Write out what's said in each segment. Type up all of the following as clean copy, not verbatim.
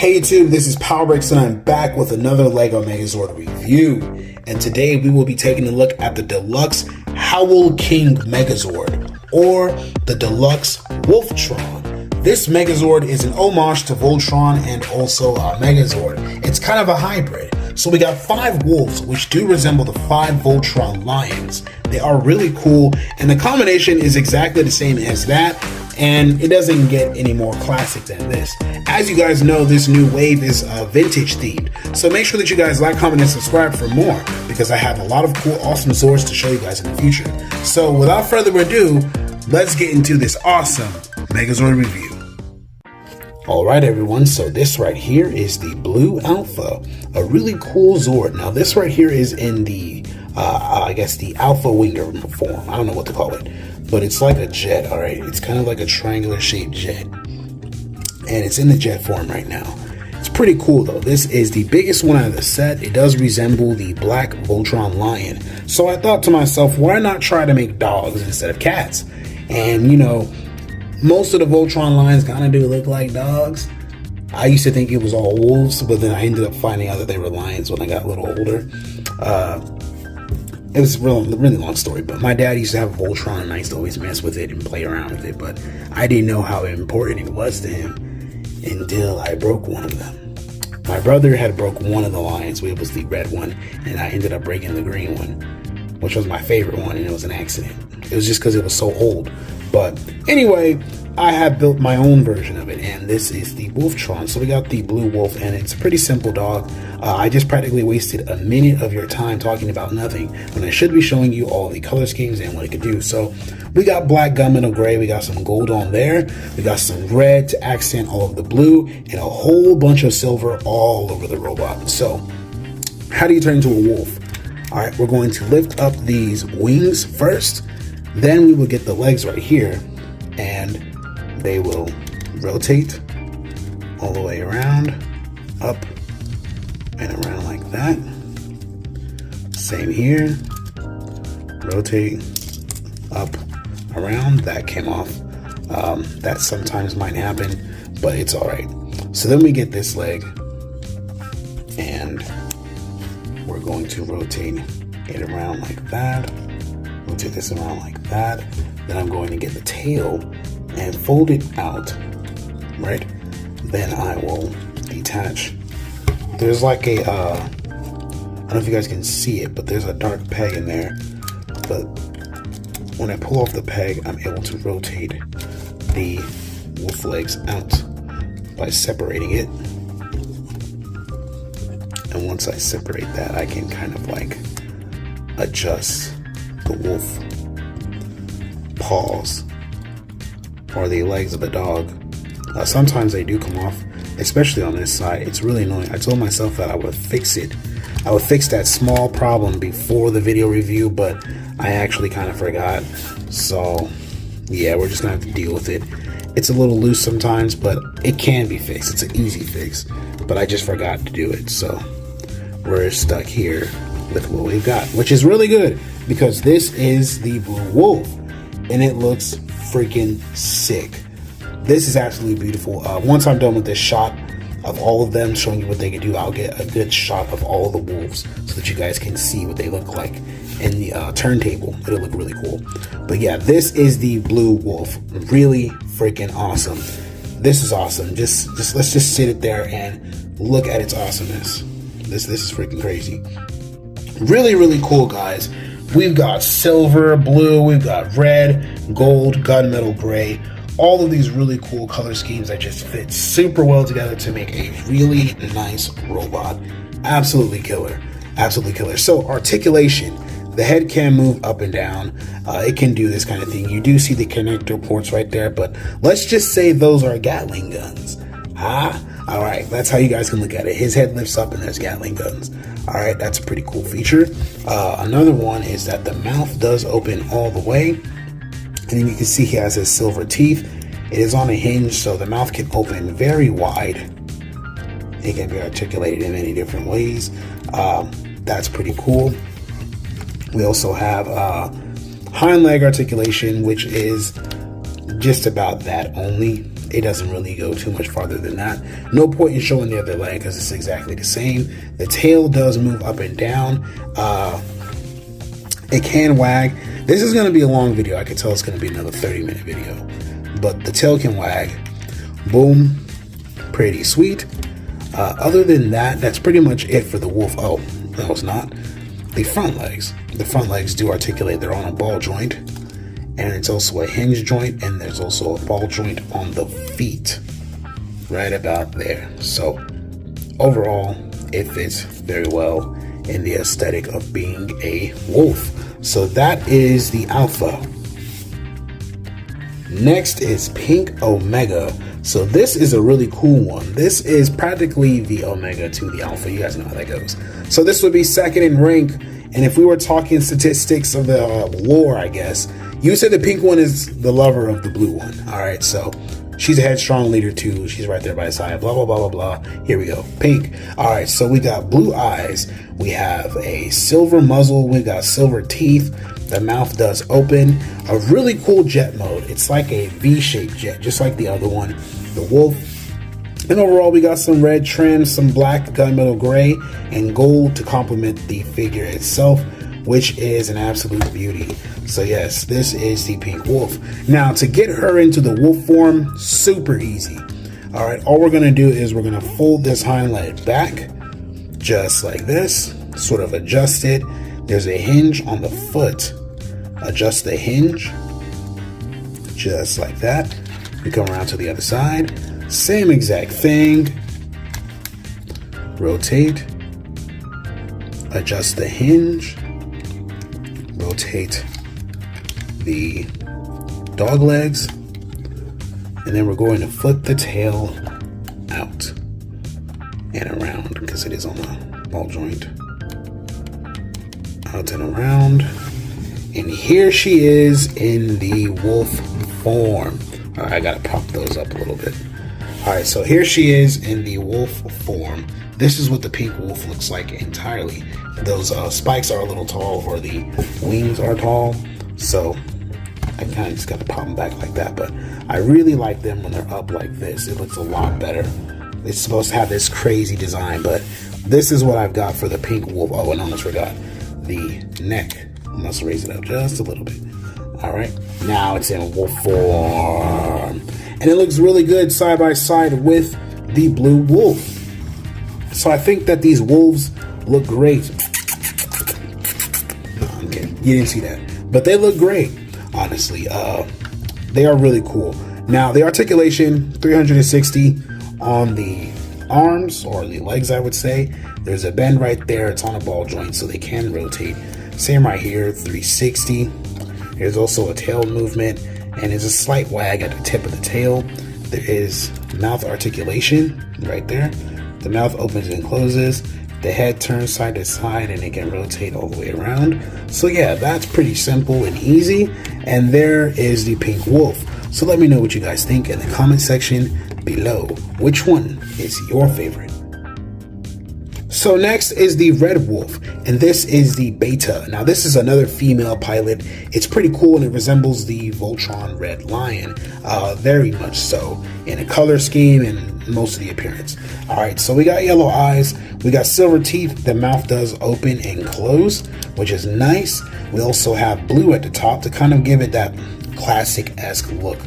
Hey YouTube, this is PowerBreaks and I'm back with another LEGO Megazord review. And today we will be taking a look at the deluxe Howl King Megazord, or the deluxe Voltron. This Megazord is an homage to Voltron and also a Megazord. It's kind of a hybrid. So we got 5 wolves, which do resemble the 5 Voltron lions. They are really cool, and the combination is exactly the same as that, and it doesn't get any more classic than this. As you guys know, this new wave is vintage themed, so make sure that you guys like, comment, and subscribe for more, because I have a lot of cool, awesome Zords to show you guys in the future. So without further ado, let's get into this awesome Megazord review. Alright everyone, so this right here is the Blue Alpha, a really cool Zord. Now this right here is in the, I guess the Alpha Winger form. I don't know what to call it, but it's like a jet, alright? It's kind of like a triangular shaped jet, and it's in the jet form right now. It's pretty cool though. This is the biggest one out of the set. It does resemble the black Voltron lion. So I thought to myself, why not try to make dogs instead of cats? And you know, most of the Voltron lions kind of do look like dogs. I used to think it was all wolves, but then I ended up finding out that they were lions when I got a little older. It was a really long story, but my dad used to have a Voltron and I used to always mess with it and play around with it, but I didn't know how important it was to him until I broke one of them. My brother had broke one of the lions, it was the red one, and I ended up breaking the green one, which was my favorite one, and it was an accident. It was just because it was so old. But anyway, I have built my own version of it, and this is the Wolftron. So we got the blue wolf, and it's a pretty simple dog. I just practically wasted a minute of your time talking about nothing when I should be showing you all the color schemes and what it could do. So we got black, gunmetal gray, we got some gold on there, we got some red to accent all of the blue, and a whole bunch of silver all over the robot. So how do you turn into a wolf? All right, we're going to lift up these wings first. Then we will get the legs right here, and they will rotate all the way around, up and around like that. Same here, rotate, up, around. That came off. That sometimes might happen, but it's all right. So then we get this leg, and we're going to rotate it around like that. Rotate this around like that. Then I'm going to get the tail and fold it out, right? Then I will detach. There's like a, I don't know if you guys can see it, but there's a dark peg in there. But when I pull off the peg, I'm able to rotate the wolf legs out by separating it. And once I separate that, I can kind of like adjust the wolf paws or the legs of the dog. Sometimes they do come off, especially on this side. It's really annoying. I told myself that I would fix it. I would fix that small problem before the video review, but I actually kind of forgot. So yeah, we're just gonna have to deal with it. It's a little loose sometimes, but it can be fixed. It's an easy fix, but I just forgot to do it. So we're stuck here with what we've got, which is really good because this is the blue wolf and it looks freaking sick. This is absolutely beautiful. Once I'm done with this shot of all of them showing you what they can do, I'll get a good shot of all of the wolves so that you guys can see what they look like in the turntable. It'll look really cool. But yeah, this is the blue wolf. Really freaking awesome. This is awesome. Let's just sit it there and look at its awesomeness. This is freaking crazy. Really, really cool, guys. We've got silver, blue, we've got red, gold, gunmetal gray. All of these really cool color schemes that just fit super well together to make a really nice robot. Absolutely killer. Absolutely killer. So articulation. The head can move up and down. It can do this kind of thing. You do see the connector ports right there, but let's just say those are Gatling guns. All right, that's how you guys can look at it. His head lifts up and there's Gatling guns. All right, that's a pretty cool feature. Another one is that the mouth does open all the way. And then you can see he has his silver teeth. It is on a hinge, so the mouth can open very wide. It can be articulated in many different ways. That's pretty cool. We also have hind leg articulation, which is just about that only. It doesn't really go too much farther than that. No point in showing the other leg because it's exactly the same. The tail does move up and down. It can wag. This is going to be a long video. I can tell it's going to be another 30-minute video. But the tail can wag. Boom. Pretty sweet. Other than that, that's pretty much it for the Wolf. Oh, no, it's not. The front legs. The front legs do articulate. They're on a ball joint. And it's also a hinge joint. And there's also a ball joint on the feet. Right about there. So, overall, it fits very well in the aesthetic of being a wolf. So that is the Alpha. Next is Pink Omega. So this is a really cool one. This is practically the Omega to the Alpha. You guys know how that goes. So this would be second in rank. And if we were talking statistics of the lore, I guess, you said the pink one is the lover of the blue one. All right, so she's a headstrong leader too. She's right there by his side. Blah, blah, blah, blah, blah. Here we go. Pink. All right, so we got blue eyes. We have a silver muzzle. We got silver teeth. The mouth does open. A really cool jet mode. It's like a V-shaped jet, just like the other one, the Wolf. And overall, we got some red trim, some black, gunmetal gray, and gold to complement the figure itself, which is an absolute beauty. So yes, this is the Pink Wolf. Now, to get her into the wolf form, super easy. All right, all we're gonna do is we're gonna fold this hind leg back, just like this, sort of adjust it. There's a hinge on the foot. Adjust the hinge, just like that. We come around to the other side, same exact thing. Rotate, adjust the hinge, rotate the dog legs, and then we're going to flip the tail out and around because it is on the ball joint. Out and around. And here she is in the wolf form. All right, I gotta prop those up a little bit. All right, so here she is in the wolf form. This is what the pink wolf looks like entirely. Those spikes are a little tall, or the wings are tall. So I kind of just got to pop them back like that. But I really like them when they're up like this. It looks a lot better. It's supposed to have this crazy design, but this is what I've got for the pink wolf. Oh, and I almost forgot the neck. I must raise it up just a little bit. All right, now it's in wolf form, and it looks really good side by side with the blue wolf. So I think that these wolves look great. No, I'm kidding. You didn't see that, but they look great. Honestly, they are really cool. Now the articulation 360 on the arms, or the legs, I would say. There's a bend right there. It's on a ball joint, so they can rotate. Same right here, 360. There's also a tail movement, and there's a slight wag at the tip of the tail. There is mouth articulation right there. The mouth opens and closes. The head turns side to side, and it can rotate all the way around. So yeah, that's pretty simple and easy. And there is the pink wolf. So let me know what you guys think in the comment section below. Which one is your favorite? So next is the red wolf, and this is the beta. Now this is another female pilot. It's pretty cool, and it resembles the Voltron red lion, very much so, in a color scheme and most of the appearance. All right, so we got yellow eyes, we got silver teeth. The mouth does open and close, which is nice. We also have blue at the top to kind of give it that classic-esque look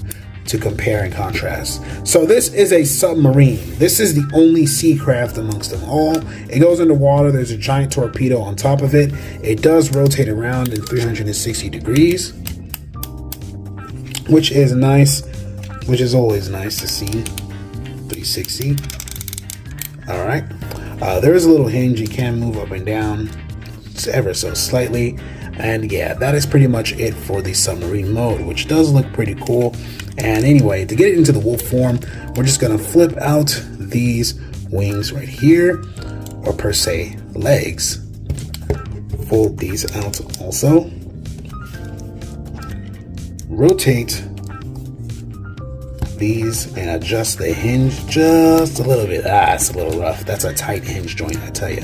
to compare and contrast. So this is a submarine. This is the only sea craft amongst them all. It goes underwater. There's a giant torpedo on top of it. It does rotate around in 360 degrees, which is nice, which is always nice to see. 360. All right. There is a little hinge. You can move up and down ever so slightly. And yeah, that is pretty much it for the submarine mode, which does look pretty cool. And anyway, to get it into the wolf form, we're just gonna flip out these wings right here, or per se legs. Fold these out also. Rotate these and adjust the hinge just a little bit. It's a little rough. That's a tight hinge joint, I tell you.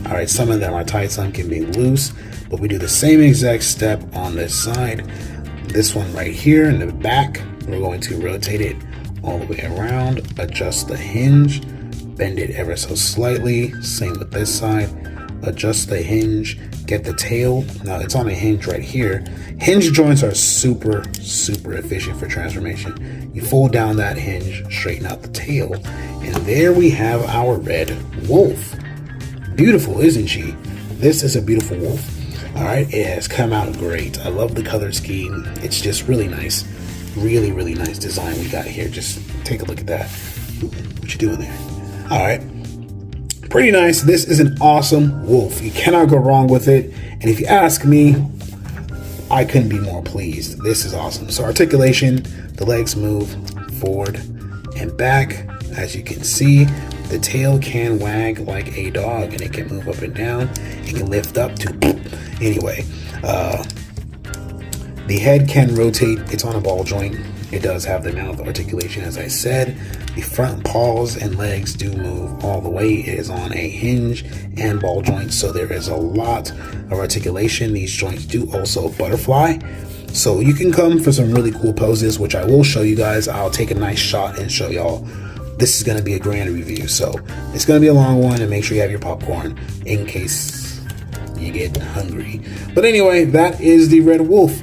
All right, some of them are tight, some can be loose, but we do the same exact step on this side. This one right here in the back, we're going to rotate it all the way around, adjust the hinge, bend it ever so slightly, same with this side, adjust the hinge, get the tail. Now it's on a hinge right here. Hinge joints are super efficient for transformation. You fold down that hinge, straighten out the tail, and there we have our red wolf. Beautiful, isn't she? This is a beautiful wolf. All right, it has come out great. I love the color scheme. It's just really nice. Really nice design we got here. Just take a look at that. What you doing there? All right, pretty nice. This is an awesome wolf. You cannot go wrong with it. And if you ask me, I couldn't be more pleased. This is awesome. So articulation, the legs move forward and back. As you can see, the tail can wag like a dog, and it can move up and down. It can lift up to anyway. The head can rotate. It's on a ball joint. It does have the mouth articulation, as I said. The front paws and legs do move all the way. It is on a hinge and ball joint, so there is a lot of articulation. These joints do also butterfly, so you can come for some really cool poses, which I will show you guys. I'll take a nice shot and show y'all. This is going to be a grand review, so it's going to be a long one, and make sure you have your popcorn in case you get hungry. But anyway, that is the red wolf.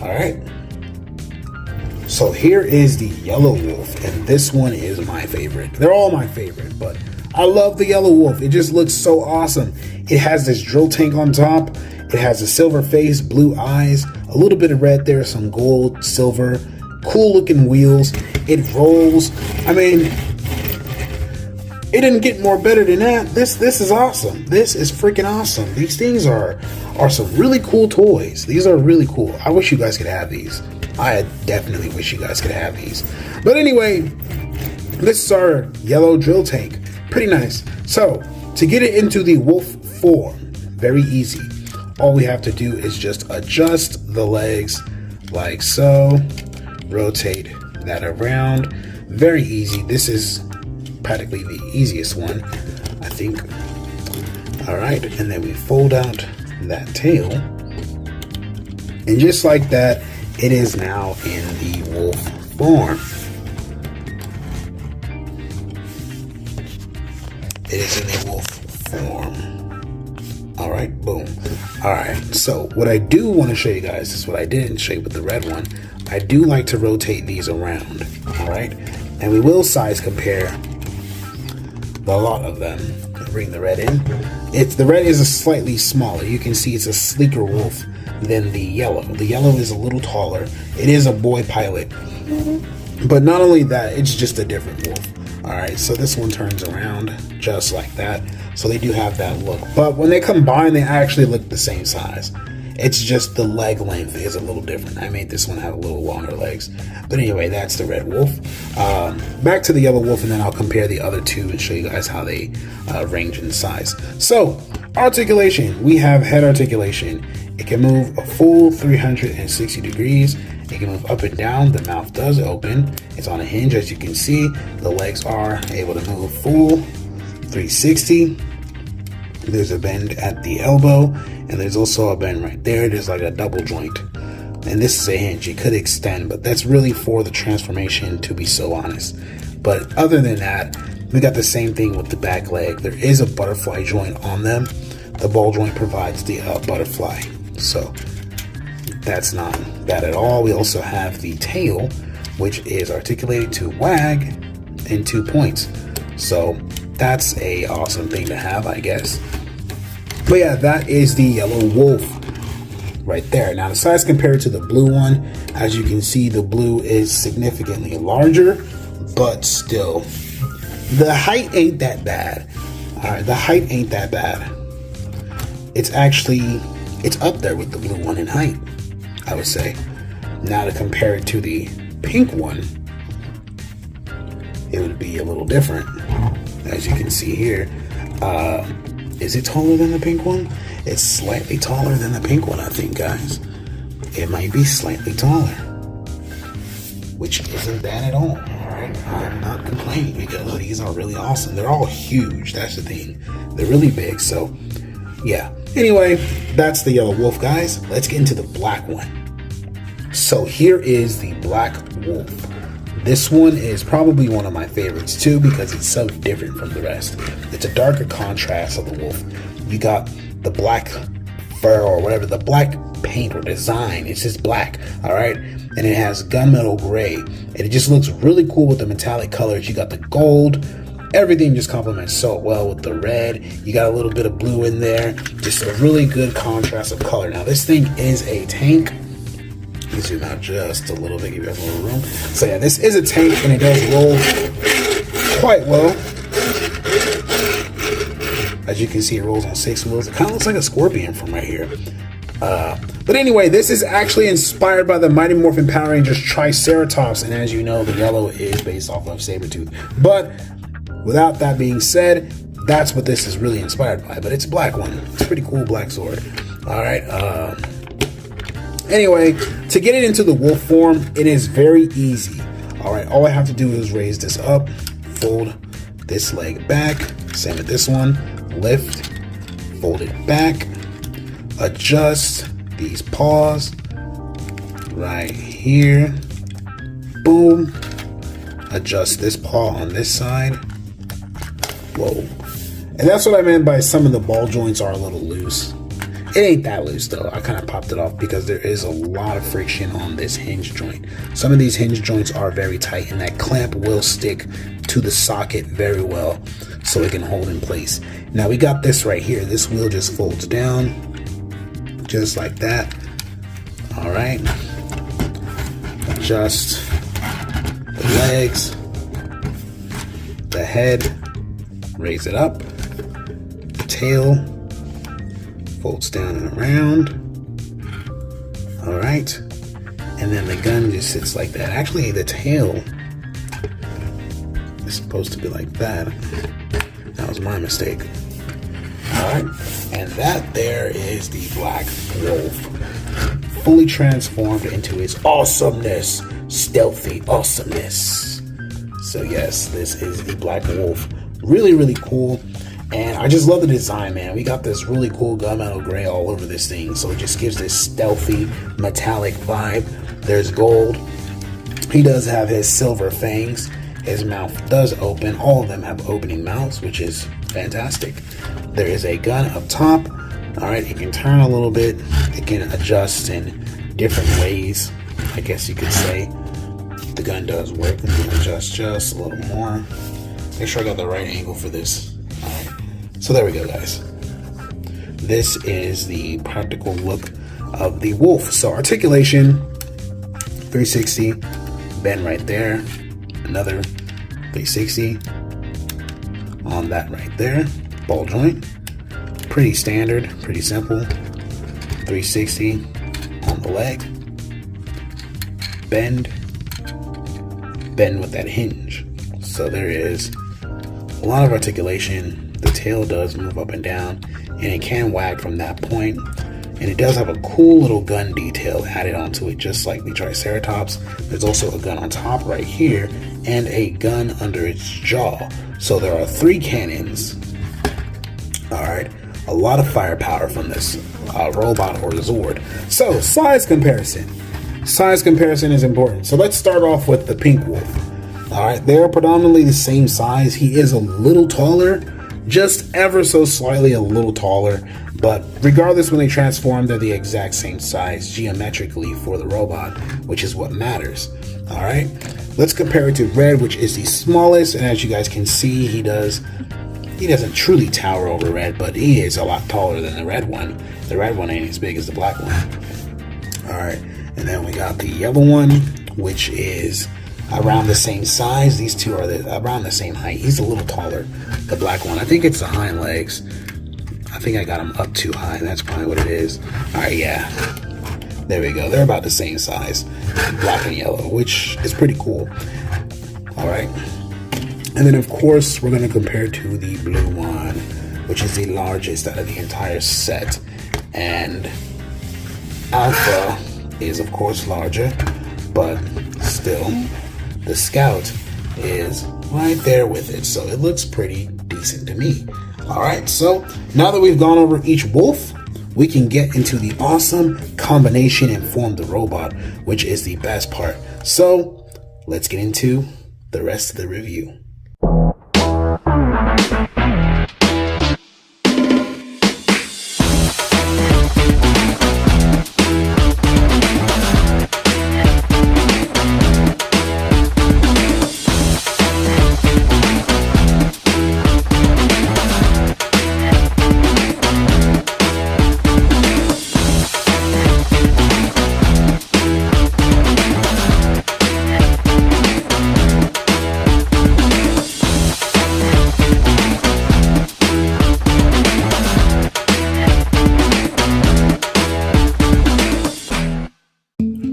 All right, so here is the yellow wolf, and this one is my favorite. They're all my favorite, but I love the yellow wolf. It just looks so awesome. It has this drill tank on top. It has a silver face, blue eyes, a little bit of red there, some gold, silver, cool looking wheels. It rolls. I mean, it didn't get more better than that. This is awesome. This is freaking awesome. These things are some really cool toys. These are really cool. I wish you guys could have these. I definitely wish you guys could have these. But anyway, this is our yellow drill tank. Pretty nice. So to get it into the wolf form, very easy. All we have to do is just adjust the legs like so. Rotate that around. Very easy. This is practically the easiest one, I think. All right, and then we fold out that tail, and just like that, it is now in the wolf form. It is in the wolf form. All right, boom. All right, so what I do want to show you guys is what I didn't show you with the red one. I do like to rotate these around. All right, and we will size compare a lot of them. Bring the red in. The red is a slightly smaller. You can see it's a sleeker wolf than the yellow. The yellow is a little taller. It is a boy pilot. But not only that, it's just a different wolf. Alright, so this one turns around just like that. So they do have that look. But when they combine, they actually look the same size. It's just the leg length is a little different. I made this one have a little longer legs. But anyway, that's the red wolf. Back to the yellow wolf, and then I'll compare the other two and show you guys how they range in size. So, articulation. We have head articulation. It can move a full 360 degrees. It can move up and down. The mouth does open. It's on a hinge, as you can see. The legs are able to move full 360. There's a bend at the elbow, and there's also a bend right there. There's like a double joint, and this is a hinge. It could extend, but that's really for the transformation, to be so honest. But other than that, we got the same thing with the back leg. There is a butterfly joint on them. The ball joint provides the butterfly, so that's not bad at all. We also have the tail, which is articulated to wag in 2 points, so that's a awesome thing to have, I guess. But yeah, that is the yellow wolf right there. Now the size compared to the blue one, as you can see, the blue is significantly larger, but still, the height ain't that bad. All right, the height ain't that bad. It's up there with the blue one in height, I would say. Now to compare it to the pink one, it would be a little different. As you can see here, is it taller than the pink one? It's slightly taller than the pink one, I think, guys. It might be slightly taller, which isn't bad at all. Alright, I'm not complaining because these are really awesome. They're all huge, that's the thing. They're really big, so yeah. Anyway, that's the yellow wolf, guys. Let's get into the black one. So here is the black wolf. This one is probably one of my favorites too because it's so different from the rest. It's a darker contrast of the wolf. You got the black fur or whatever, the black paint or design. It's just black, all right? And it has gunmetal gray. And it just looks really cool with the metallic colors. You got the gold. Everything just complements so well with the red. You got a little bit of blue in there. Just a really good contrast of color. Now, this thing is a tank. Let me zoom out just a little bit, give you guys a little room. So yeah, this is a tank and it does roll quite well. As you can see, it rolls on 6 wheels. It kind of looks like a scorpion from right here. But anyway, this is actually inspired by the Mighty Morphin Power Rangers Triceratops. And as you know, the yellow is based off of Sabretooth. But without that being said, that's what this is really inspired by. But it's a black one. It's a pretty cool black sword. All right. Anyway, to get it into the wolf form, it is very easy. All right. All I have to do is raise this up, fold this leg back. Same with this one. Lift, fold it back, adjust these paws right here, boom, adjust this paw on this side, whoa, and that's what I meant by some of the ball joints are a little loose. It ain't that loose though. I kind of popped it off because there is a lot of friction on this hinge joint. Some of these hinge joints are very tight and that clamp will stick to the socket very well so it can hold in place. Now we got this right here. This wheel just folds down just like that. All right. Adjust the legs, the head, raise it up, the tail, folds down and around. All right. And then the gun just sits like that. Actually, the tail is supposed to be like that. That was my mistake. All right. And that there is the Black Wolf, fully transformed into its awesomeness, stealthy awesomeness. So yes, this is the Black Wolf. Really, really cool. And I just love the design, man. We got this really cool gunmetal gray all over this thing. So it just gives this stealthy, metallic vibe. There's gold. He does have his silver fangs. His mouth does open. All of them have opening mouths, which is fantastic. There is a gun up top. All right, it can turn a little bit. It can adjust in different ways, I guess you could say. The gun does work. Let me adjust just a little more. Make sure I got the right angle for this. All right, so there we go, guys. This is the practical look of the Wolf. So articulation, 360, bend right there. Another 360 on that right there. Ball joint. Pretty standard, pretty simple. 360 on the leg. Bend with that hinge. So there is a lot of articulation. The tail does move up and down, and it can wag from that point. And it does have a cool little gun detail added onto it, just like the Triceratops. There's also a gun on top right here, and a gun under its jaw. So there are 3 cannons. Alright, a lot of firepower from this robot or Zord. So, size comparison. Size comparison is important. So let's start off with the Pink Wolf. Alright, they're predominantly the same size. He is a little taller, just ever so slightly a little taller. But regardless, when they transform, they're the exact same size geometrically for the robot, which is what matters. Alright, let's compare it to Red, which is the smallest. And as you guys can see, he doesn't truly tower over Red, but he is a lot taller than the red one. The red one ain't as big as the black one. Alright, and then we got the yellow one, which is around the same size. These two are around the same height. He's a little taller, the black one. I think it's the hind legs. I think I got him up too high. That's probably what it is. Alright, yeah. There we go. They're about the same size, black and yellow, which is pretty cool. Alright. And then, of course, we're going to compare to the blue one, which is the largest out of the entire set. And Alpha is, of course, larger, but still, the Scout is right there with it. So it looks pretty decent to me. Alright, so now that we've gone over each wolf, we can get into the awesome combination and form the robot, which is the best part. So let's get into the rest of the review.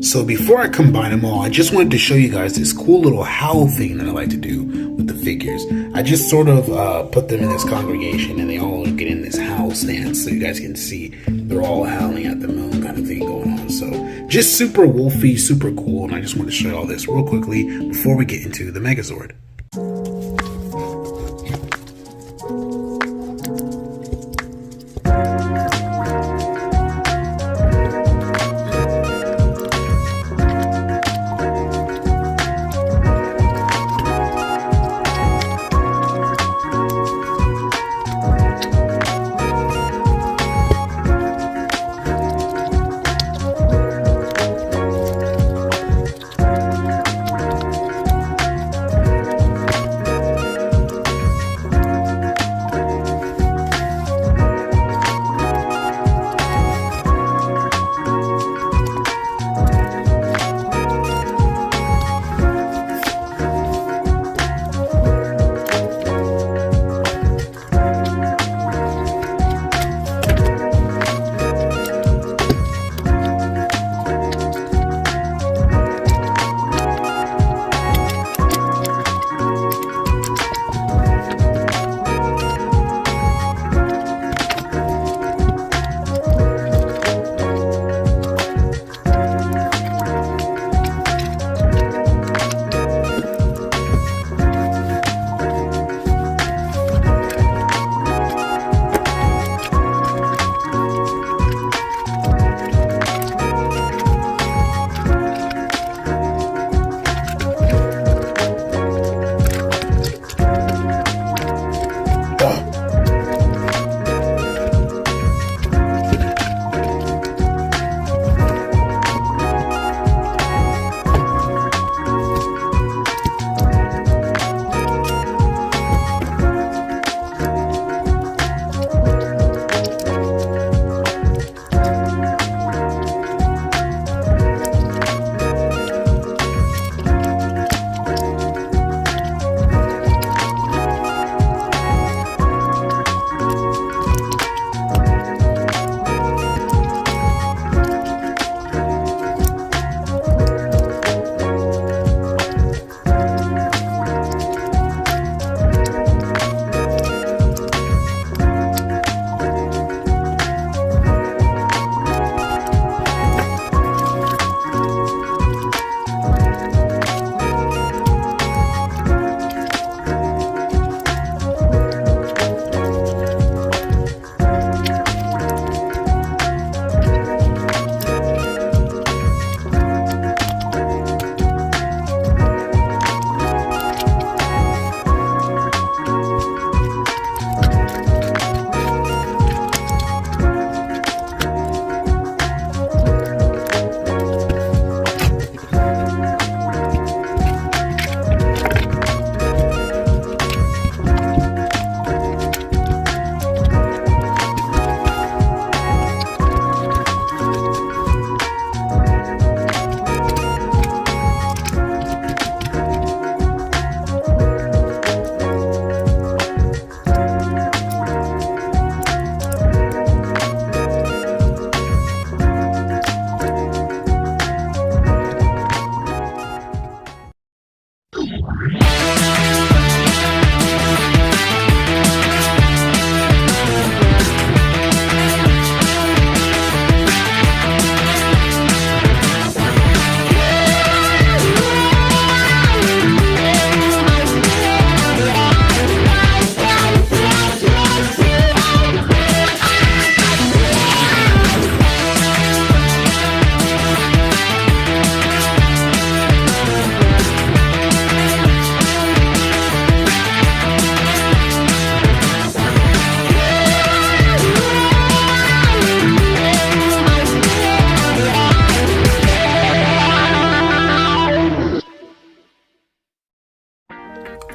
So before I combine them all, I just wanted to show you guys this cool little howl thing that I like to do with the figures. I just sort of put them in this congregation and they all get in this howl stance so you guys can see they're all howling at the moon kind of thing going on. So just super wolfy, super cool, and I just want to show you all this real quickly before we get into the Megazord.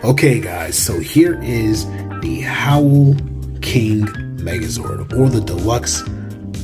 Okay guys, so here is the Howl King Megazord, or the Deluxe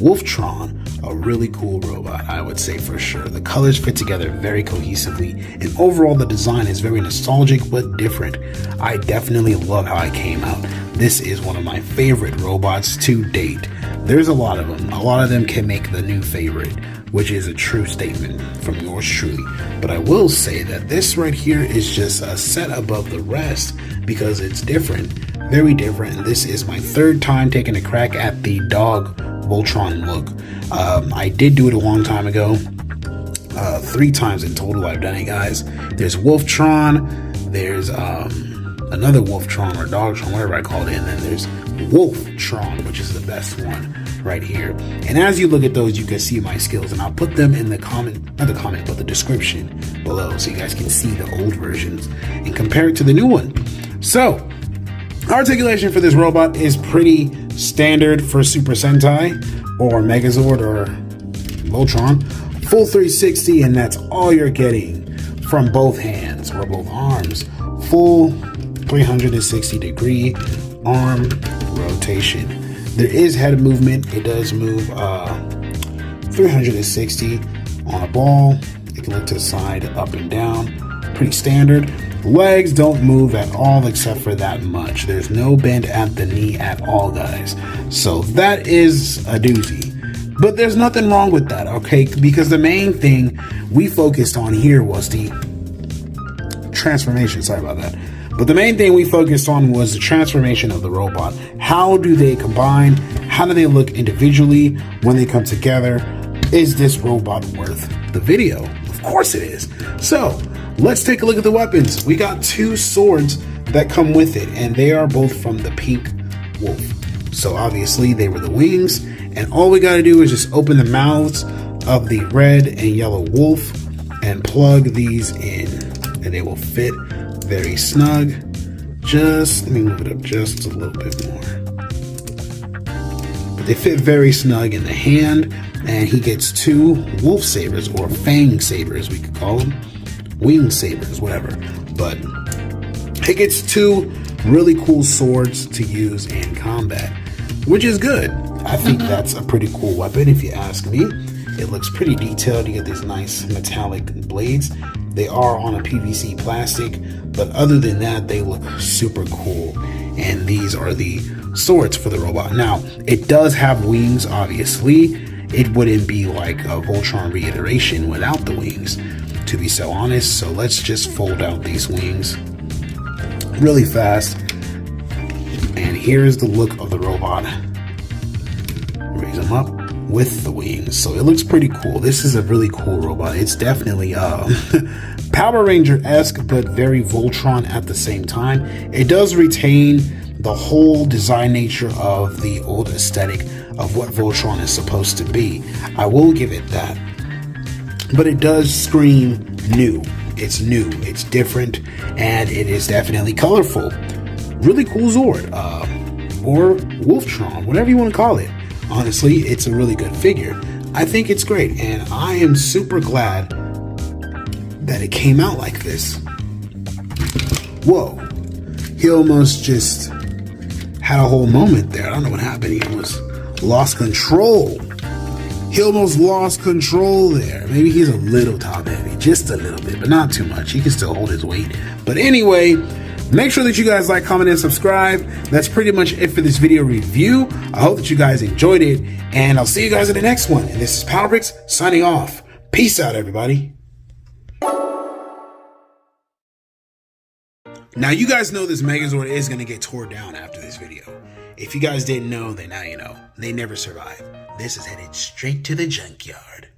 Wolftron. A really cool robot, I would say, for sure. The colors fit together very cohesively, and overall the design is very nostalgic but different. I definitely love how it came out. This is one of my favorite robots to date. There's a lot of them. A lot of them can make the new favorite, which is a true statement from yours truly. But I will say that this right here is just a set above the rest because it's different, very different. And this is my third time taking a crack at the dog Voltron look. I did do it a long time ago. 3 times in total I've done it, guys. There's Wolftron, there's another Wolftron or Dogtron, whatever I call it, and then there's Wolftron, which is the best one right here. And as you look at those, you can see my skills, and I'll put them in the the description below, so you guys can see the old versions and compare it to the new one. So, articulation for this robot is pretty standard for Super Sentai or Megazord or Voltron. Full 360, and that's all you're getting from both hands or both arms. Full 360 degree arm rotation. There is head movement. It does move 360 on a ball. It can look to the side, up and down. Pretty standard. Legs don't move at all except for that much. There's no bend at the knee at all, guys. So that is a doozy. But there's nothing wrong with that, okay? Because the main thing we focused on here was the transformation. Sorry about that. But the main thing we focused on was the transformation of the robot. How do they combine? How do they look individually when they come together? Is this robot worth the video? Of course it is. So let's take a look at the weapons. We got 2 swords that come with it, and they are both from the pink wolf. So obviously they were the wings, and all we got to do is just open the mouths of the red and yellow wolf and plug these in, and they will fit very snug. Just let me move it up just a little bit more. But they fit very snug in the hand, and he gets 2 wolf sabers, or fang sabers we could call them, wing sabers, whatever. But he gets 2 really cool swords to use in combat, which is good. I think that's a pretty cool weapon if you ask me. It looks pretty detailed. You get these nice metallic blades. They are on a PVC plastic, but other than that, they look super cool. And these are the swords for the robot. Now, it does have wings, obviously. It wouldn't be like a Voltron reiteration without the wings, to be so honest. So let's just fold out these wings really fast. And here's the look of the robot. Raise them up with the wings. So it looks pretty cool. This is a really cool robot. It's definitely Power Ranger-esque, but very Voltron at the same time. It does retain the whole design nature of the old aesthetic of what Voltron is supposed to be. I will give it that. But it does scream new. It's new, it's different, and it is definitely colorful. Really cool Zord, or Wolftron, whatever you want to call it. Honestly, it's a really good figure. I think it's great, and I am super glad that it came out like this. Whoa, he almost just had a whole moment there. I don't know what happened. He almost lost control. He almost lost control there. Maybe he's a little top heavy, just a little bit, but not too much. He can still hold his weight. But anyway, make sure that you guys like, comment, and subscribe. That's pretty much it for this video review. I hope that you guys enjoyed it, and I'll see you guys in the next one. And this is Powerbricks signing off. Peace out, everybody. Now, you guys know this Megazord is going to get torn down after this video. If you guys didn't know, then now you know. They never survive. This is headed straight to the junkyard.